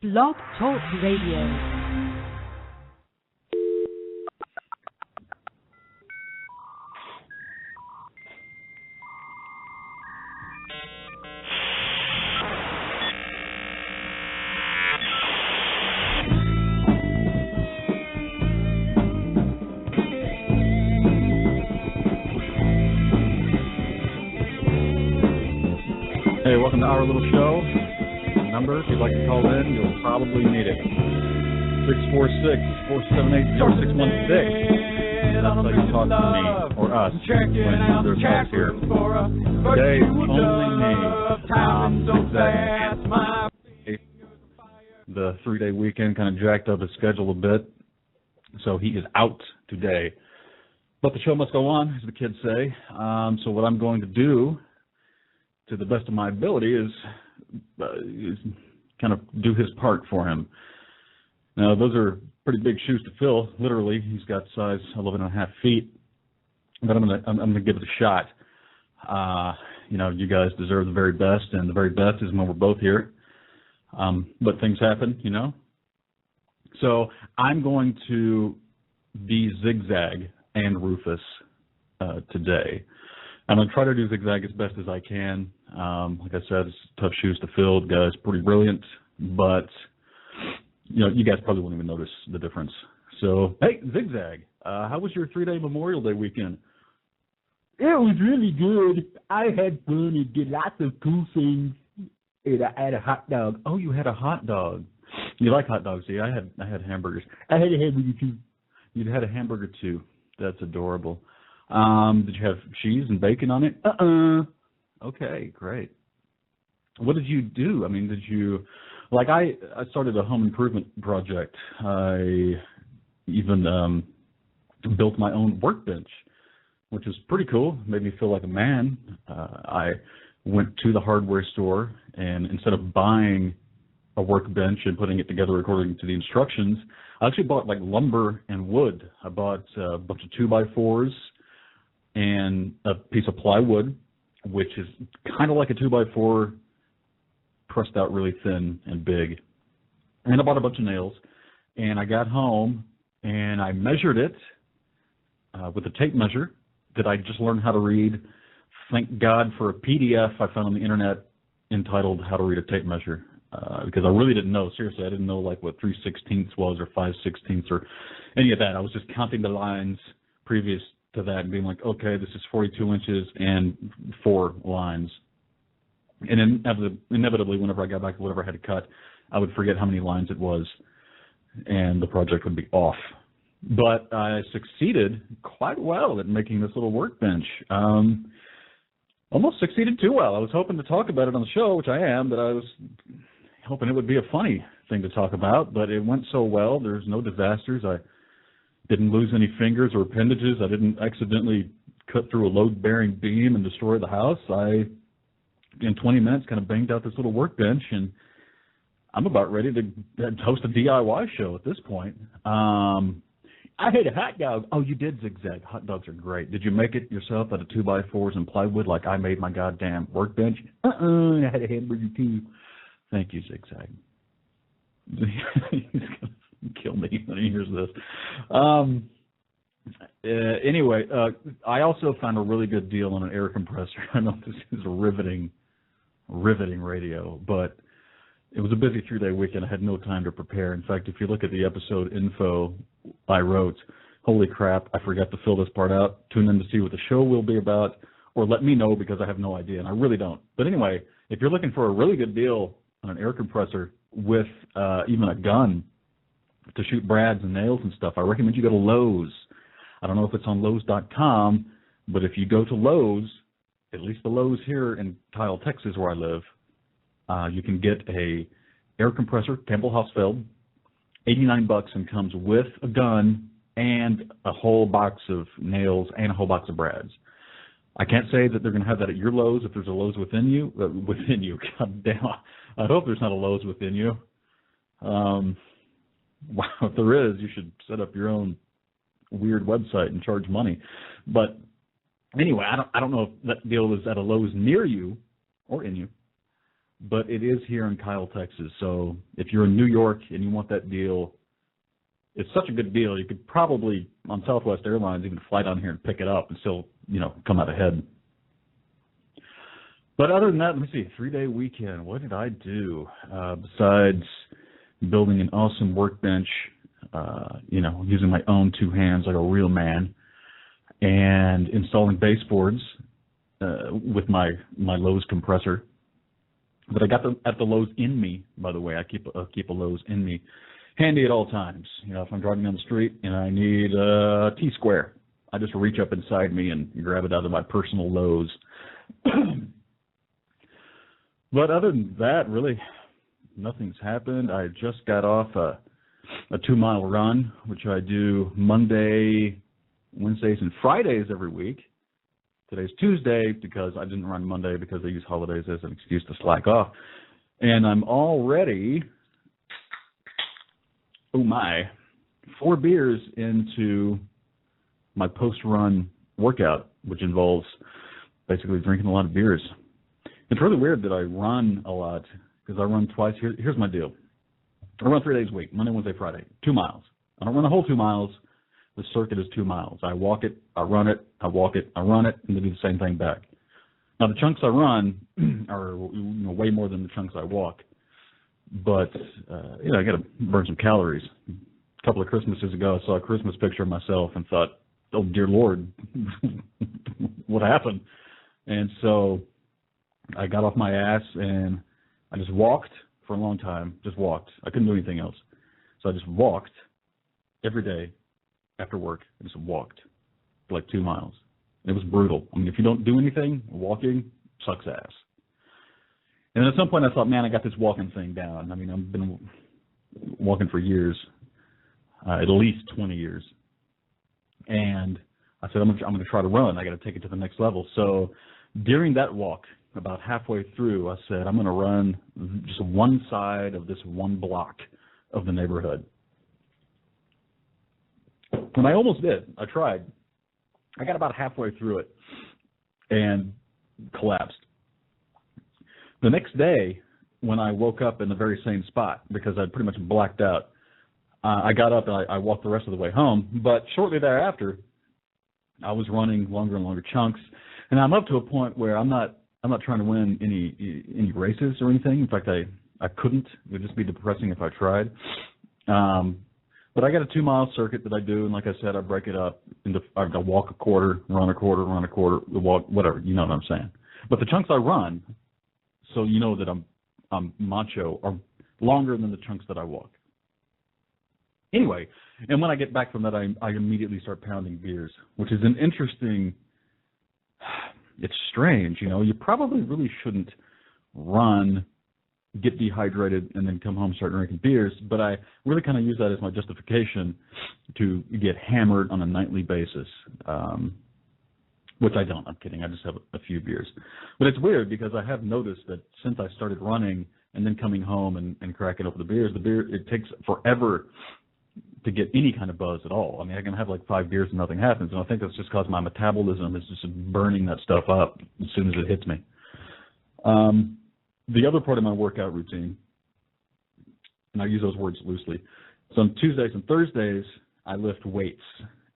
Blog Talk Radio. Hey, welcome to our little show. Number, if you'd like to call in, you'll probably need it. 646-478-0616. That's how you talk to me, or us, when there's us here. Today, only me, Zigzag. The 3-day weekend kind of jacked up his schedule a bit, so he is out today. But the show must go on, as the kids say. So what I'm going to do, to the best of my ability, is kind of do his part for him. Now, those are pretty big shoes to fill. Literally, he's got size 11.5 feet, but I'm gonna give it a shot. You guys deserve the very best, and the very best is when we're both here. But things happen, So I'm going to be Zigzag and Rufus today. I'm going to try to do Zigzag as best as I can. Like I said, it's tough shoes to fill. The guy's pretty brilliant, but you guys probably won't even notice the difference. So, hey, Zigzag, how was your 3-day Memorial Day weekend? It was really good. I had fun and did lots of cool things. And I had a hot dog. Oh, you had a hot dog. You like hot dogs, see? I had hamburgers. I had a hamburger too. You had a hamburger too. That's adorable. Did you have cheese and bacon on it? Okay, great. What did you do? I mean, I started a home improvement project. I even built my own workbench, which is pretty cool. Made me feel like a man. I went to the hardware store, and instead of buying a workbench and putting it together according to the instructions, I actually bought like lumber and wood. I bought a bunch of 2x4s and a piece of plywood, which is kind of like a 2x4 pressed out really thin and big. And I bought a bunch of nails, and I got home and I measured it with a tape measure that I just learned how to read. Thank God for a PDF I found on the internet entitled How to Read a Tape Measure, because I really didn't know. Seriously, I didn't know like what 3/16 was or 5/16 or any of that. I was just counting the lines previous to that and being like, okay, this is 42 inches and 4 lines. And then inevitably, whenever I got back to whatever I had to cut, I would forget how many lines it was, and the project would be off. But I succeeded quite well at making this little workbench. Almost succeeded too well. I was hoping to talk about it on the show, which I am, but I was hoping it would be a funny thing to talk about, but it went so well. There's no disasters. I didn't lose any fingers or appendages. I didn't accidentally cut through a load-bearing beam and destroy the house. I, in 20 minutes, kind of banged out this little workbench, and I'm about ready to host a DIY show at this point. I had a hot dog. Oh, you did, Zigzag. Hot dogs are great. Did you make it yourself out of 2x4s and plywood like I made my goddamn workbench? I had a hamburger too. Thank you, Zigzag. He's going to kill me when he hears this. Anyway, I also found a really good deal on an air compressor. I know this is a riveting radio, but it was a busy 3-day weekend. I had no time to prepare. In fact, if you look at the episode info I wrote, holy crap, I forgot to fill this part out. Tune in to see what the show will be about, or let me know because I have no idea, and I really don't. But anyway, if you're looking for a really good deal on an air compressor with even a gun to shoot brads and nails and stuff, I recommend you go to Lowe's. I don't know if it's on Lowe's.com, but if you go to Lowe's, at least the Lowe's here in Kyle, Texas, where I live, you can get a air compressor, Campbell Hausfeld, $89, and comes with a gun and a whole box of nails and a whole box of brads. I can't say that they're going to have that at your Lowe's if there's a Lowe's within you. God damn, I hope there's not a Lowe's within you. Wow, if there is, you should set up your own weird website and charge money. But anyway, I don't know if that deal is at a Lowe's near you or in you. but it is here in Kyle, Texas. So if you're in New York and you want that deal, it's such a good deal. You could probably, on Southwest Airlines, even fly down here and pick it up and still, come out ahead. But other than that, let me see, 3-day weekend. What did I do besides building an awesome workbench, using my own two hands like a real man, and installing baseboards with my Lowe's compressor. But I got at the Lowe's in me, by the way. I keep a Lowe's in me, handy at all times. If I'm driving down the street and I need a T-square, I just reach up inside me and grab it out of my personal Lowe's. But other than that, really, nothing's happened. I just got off a 2-mile run, which I do Monday, Wednesdays, and Fridays every week. Today's Tuesday because I didn't run Monday because I use holidays as an excuse to slack off. And I'm already, 4 beers into my post-run workout, which involves basically drinking a lot of beers. It's really weird that I run a lot because I run twice. Here's my deal. I run 3 days a week, Monday, Wednesday, Friday, 2 miles. I don't run the whole 2 miles. The circuit is 2 miles. I walk it, I run it, I walk it, I run it, and then do the same thing back. Now, the chunks I run are way more than the chunks I walk. But, I got to burn some calories. A couple of Christmases ago, I saw a Christmas picture of myself and thought, oh, dear Lord, what happened? And so I got off my ass and I just walked for a long time, just walked. I couldn't do anything else. So I just walked every day after work. I just walked for like 2 miles. It was brutal. I mean, if you don't do anything, walking sucks ass. And then at some point I thought, man, I got this walking thing down. I mean, I've been walking for years, at least 20 years. And I said, I'm going to try to run. I got to take it to the next level. So during that walk, about halfway through, I said, I'm going to run just one side of this one block of the neighborhood. And I almost did. I tried. I got about halfway through it and collapsed. The next day, when I woke up in the very same spot, because I'd pretty much blacked out, I got up and I walked the rest of the way home. But shortly thereafter, I was running longer and longer chunks. And I'm up to a point where I'm not trying to win any races or anything. In fact, I couldn't. It would just be depressing if I tried. But I got a 2-mile circuit that I do, and like I said, I break it up into I walk a quarter, run a quarter, walk whatever. You know what I'm saying. But the chunks I run, so you know that I'm macho, are longer than the chunks that I walk. Anyway, and when I get back from that, I immediately start pounding beers, which is an interesting. It's strange, you probably really shouldn't run, get dehydrated, and then come home and start drinking beers, but I really kind of use that as my justification to get hammered on a nightly basis, which I don't. I'm kidding. I just have a few beers. But it's weird because I have noticed that since I started running and then coming home and cracking open the beer, it takes forever to get any kind of buzz at all. I mean, I can have like 5 beers and nothing happens, and I think that's just because my metabolism is just burning that stuff up as soon as it hits me. The other part of my workout routine, and I use those words loosely, so on Tuesdays and Thursdays, I lift weights.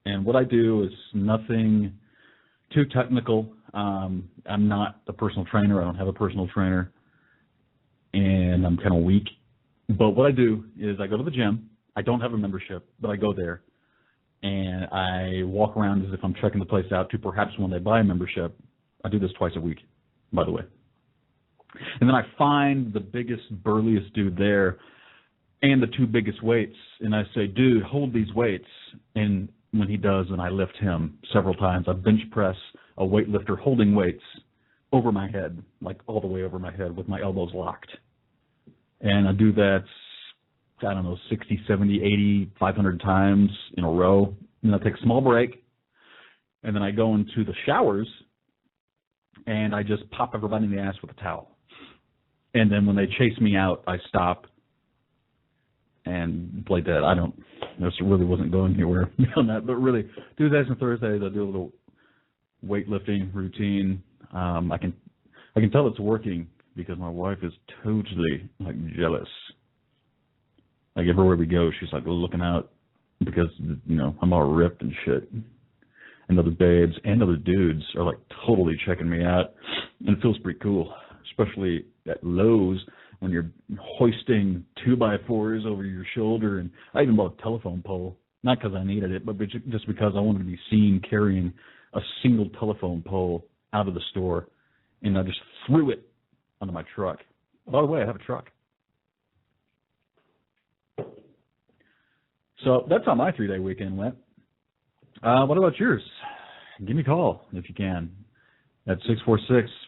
And what I do is nothing too technical. I'm not a personal trainer. I don't have a personal trainer, and I'm kind of weak. But what I do is I go to the gym. I don't have a membership, but I go there, and I walk around as if I'm checking the place out to perhaps when they buy a membership. I do this twice a week, by the way. And then I find the biggest, burliest dude there and the 2 biggest weights, and I say, dude, hold these weights. And when he does, and I lift him several times, I bench press a weightlifter holding weights over my head, like all the way over my head with my elbows locked. And I do that, 60, 70, 80, 500 times in a row. And then I take a small break, and then I go into the showers, and I just pop everybody in the ass with a towel. And then when they chase me out, I stop and play dead. This really wasn't going anywhere on that, but really, Tuesdays and Thursdays, I do a little weightlifting routine. I can tell it's working because my wife is totally, like, jealous. Like, everywhere we go, she's, like, looking out because, you know, I'm all ripped and shit. And other babes and other dudes are, like, totally checking me out. And it feels pretty cool, especially at Lowe's when you're hoisting 2x4s over your shoulder. And I even bought a telephone pole, not because I needed it, but just because I wanted to be seen carrying a single telephone pole out of the store. And I just threw it onto my truck. By the way, I have a truck. So that's how my 3-day weekend went. What about yours? Give me a call if you can at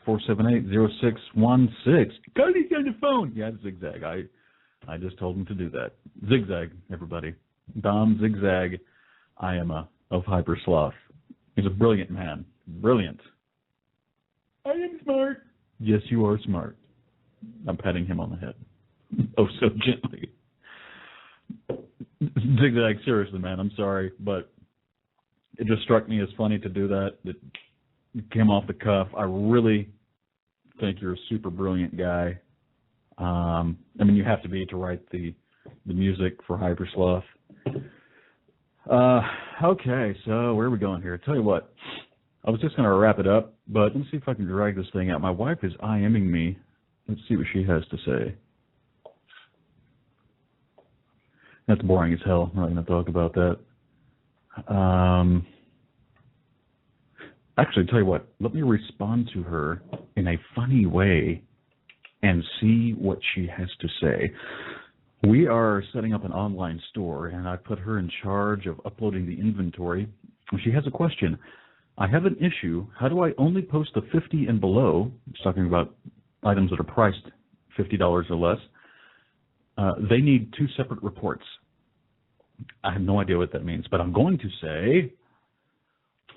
646-478-0616. Cody's on the phone. Yeah, it's Zigzag. I just told him to do that. Zigzag, everybody. Dom Zigzag. I am of Hyper Sloth. He's a brilliant man. Brilliant. I am smart. Yes, you are smart. I'm patting him on the head. Oh, so gently. Zigzag, seriously, man, I'm sorry, but it just struck me as funny to do that. It came off the cuff. I really think you're a super brilliant guy. I mean, you have to be to write the music for Hyper Sloth. Okay, so where are we going here? I tell you what, I was just going to wrap it up, but let's see if I can drag this thing out. My wife is IMing me. Let's see what she has to say. That's boring as hell. I'm not going to talk about that. Actually, tell you what, let me respond to her in a funny way and see what she has to say. We are setting up an online store, and I put her in charge of uploading the inventory. She has a question. I have an issue. How do I only post the 50 and below? It's talking about items that are priced $50 or less. They need 2 separate reports. I have no idea what that means, but I'm going to say,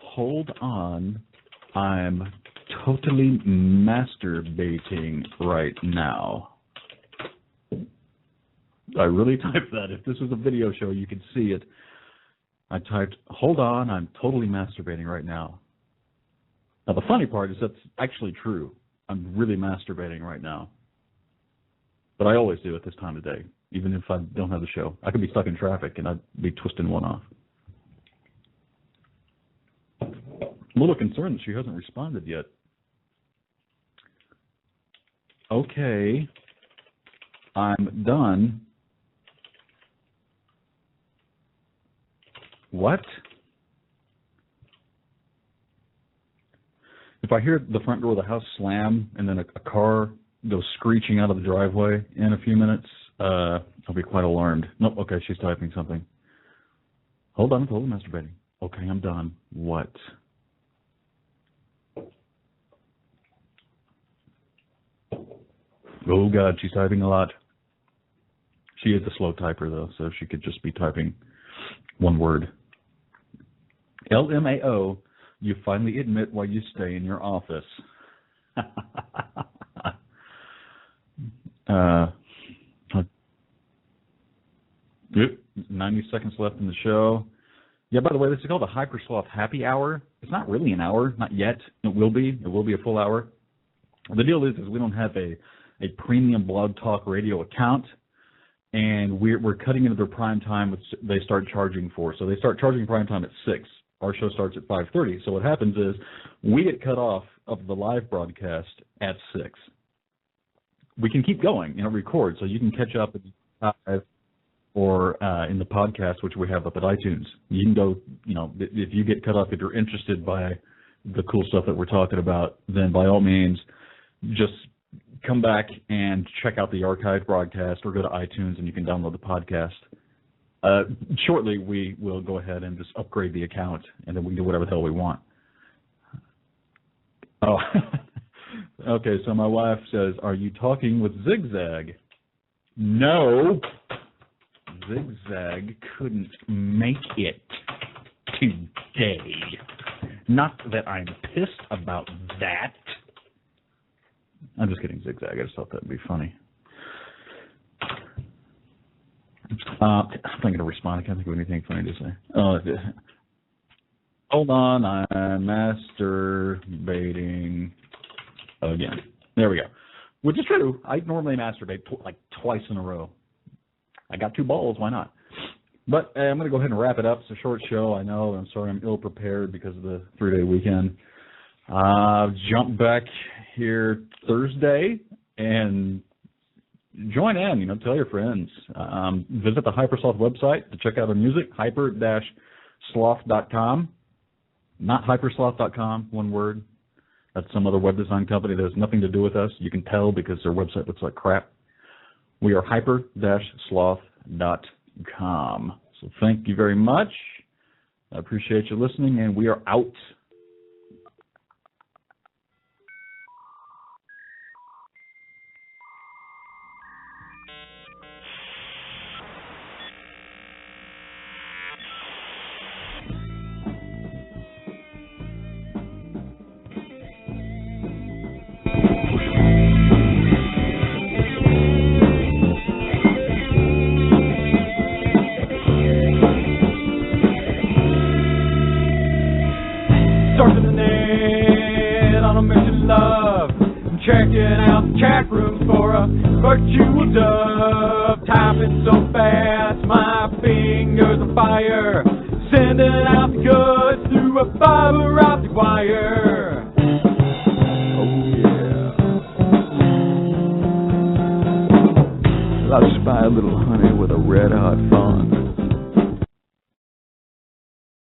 hold on, I'm totally masturbating right now. I really typed that. If this was a video show, you could see it. I typed, hold on, I'm totally masturbating right now. Now, the funny part is that's actually true. I'm really masturbating right now. But I always do at this time of day, even if I don't have the show. I could be stuck in traffic and I'd be twisting one off. I'm a little concerned that she hasn't responded yet. Okay, I'm done. What? If I hear the front door of the house slam and then a car goes screeching out of the driveway in a few minutes, I'll be quite alarmed. Nope, okay, she's typing something. Hold on, I'm totally masturbating. Okay, I'm done. What? Oh, God, she's typing a lot. She is a slow typer, though, so she could just be typing one word. LMAO, you finally admit why you stay in your office. 90 seconds left in the show. Yeah, by the way, this is called a Hyper Sloth Happy Hour. It's not really an hour, not yet. It will be. It will be a full hour. The deal is we don't have a premium Blog Talk Radio account, and we're cutting into their prime time, which they start charging for. So they start charging prime time at 6. Our show starts at 5:30. So what happens is we get cut off of the live broadcast at 6. We can keep going, record, so you can catch up at 5 or in the podcast, which we have up at iTunes. You can go, if you get cut off, if you're interested by the cool stuff that we're talking about, then by all means, just come back and check out the archived broadcast or go to iTunes and you can download the podcast. Shortly, we will go ahead and just upgrade the account, and then we can do whatever the hell we want. Oh, okay, so my wife says, are you talking with Zigzag? No, Zigzag couldn't make it today. Not that I'm pissed about that. I'm just kidding, Zigzag. I just thought that would be funny. I'm not going to respond. I can't think of anything funny to say. Hold on. I'm masturbating again. There we go. which is true. I normally masturbate like twice in a row. I got 2 balls. Why not? But I'm going to go ahead and wrap it up. It's a short show, I know. I'm sorry I'm ill-prepared because of the 3-day weekend. Jump back here Thursday and join in. Tell your friends. Visit the Hypersloth website to check out our music, hyper-sloth.com. Not hypersloth.com, one word. That's some other web design company that has nothing to do with us. You can tell because their website looks like crap. We are hyper-sloth.com. So thank you very much. I appreciate you listening, and we are out. Checking out the chat rooms for a virtual dove. Typing so fast, my fingers are fire. Sending out the goods through a fiber optic wire. Oh yeah. I spy a little honey with a red hot fire.